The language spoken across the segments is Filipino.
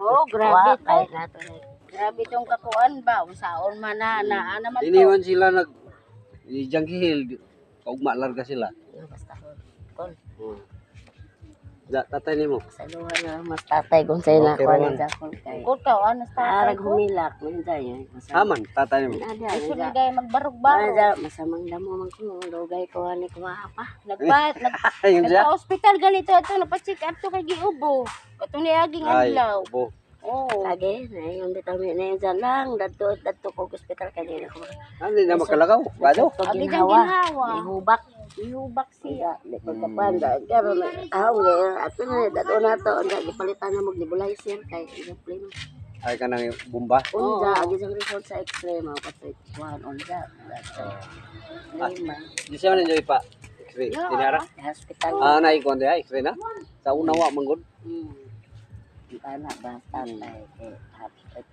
Oh, grabe to. Kay nato ni. Grabe tong kakuan ba? Usaon man na naman to. Iniwan sila nag Janggihil. Kaugma larga sila. Basta kon. Da tatay nimo. Sa luha na mas tatay kung sa'yo na Okay, kuha Roman. ng Jakol kay. Kuto, ano sa Arag humilak, minsan yun. Haman tatay nimo. Gusto ni gaya magbarog-barog. Masamang damo man ko, lugay ko, ani ko apa. Ayun siya. Nagpa-hospital ganito ito, napa-check up to kay Giubo. Katong niaging Ay, adlaw. ubo. Oo. Lagi, na yung determine na yun dyan lang, dadto ko hospital kanina ko. Ano na makalagaw? Bado. Ito Abi dyan ginhawa, ginhawa. ihubak. Ihubak siya. Di ko kapanda, pero ahaw ngayon, ato na, dato na to, gipalitan na mo, nebulizer, kay i-play mo. Ay kanang bomba. Unja, agi sa report sa x-ray, mga patrit, one, unja. Lima, Di siya man enjoy pa. X-ray. Tinara. hospital. Ah, naikon dia X-ray na. Sa unawa manggod. Anak bata tayo,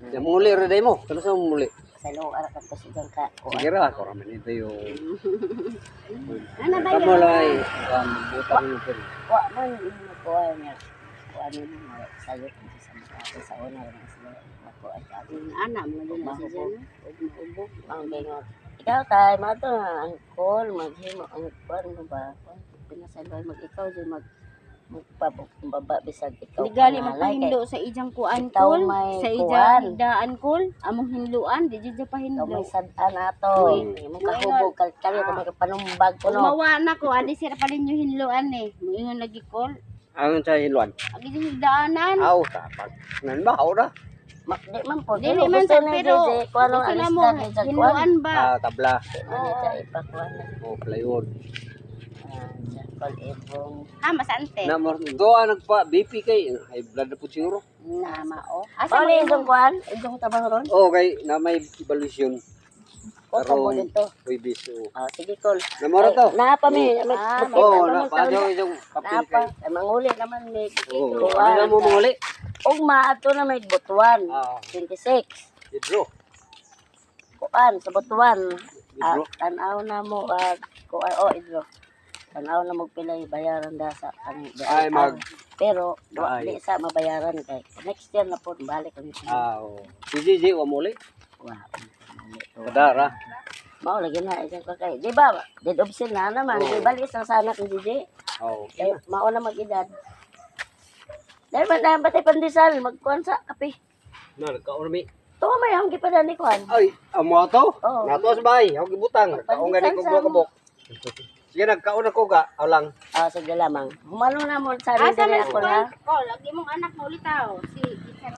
Ya muli ra day mo. Kano sa muli? sa loob, arak ka kasi dyan ka. Sige ra ako ramen ito yung Ano ba Kamu yan? lang butang mo pero. Wa man yung kuha niya. Kuha niya na sayo kung sa mga sa una rin sila. Ako at ako. Anak mo din na siya no? Ubog. Ang bengot. Ikaw tayo, mato ang call, maghimo, ang kuha mo ba? Pinasalway mag-ikaw dyan magbaba bisag ikaw. Di gali pangalay, magpahindo sa ijang kuan Ikaw kol, may sa kuan. ijang higdaan kol, among hinluan, di dyan Ikaw pahindo. may sadaan ato. Mo kahubog kali ko magpanumbag ko no. Umawa na ko, adi sira pa rin yung hinluan eh. Moingon lagi kol. Ang sa hinluan. Agi yung higdaanan. Aw, tapag. Nan ba ora? Di man po. Dili man sa pero, kuha nung gusto na alis mo, na sa kuan. hinluan ba? Ah, tabla. Ano sa ipakuan na. Oh, plywood. Sa call ibong Ha, masante. Na mo doa nagpa BP kay high blood na pud siguro. Nama o. Asa Asa mo mo yung yung kuan? Yung tabang ron? Oh, kay na may evaluation. O tabo dito. Uy biso. Sige call. Namora to. Napa mi. Oh, na pa daw yung papel Napa. kay. Manguli naman may Oh, ano na mo muli? Ugma ato na may butuan. Ah, 26. idro. Kuan sa butuan. Idro. Tanaw na mo kuan idro. Tanaw na mo pilay bayaran da sa ang Ay, mag- pero Ay. di sa mabayaran kay next year na po balik kami. Ah, oh. Si JJ wa muli. Wow. Kadara. Mao lagi na isang kakay. Di ba? Dead option na naman. Di balik sa sana kung DJ. Oh. Eh, mao na mag-edad. Dahil man dahil batay pandesal, magkuhan sa kape. Na nagkaon mi. Tuwa may ang gipadan ni kuhan. Ay, amo to? Oo. Nato sa bahay, ako gibutang. Kaon gani ko kabok. Sige nagkaon ako ga, aw lang. Sige lamang. Humano na mo sa Asa rin man ako si na. Kol? Lagi mong anak mo ulitaw. Si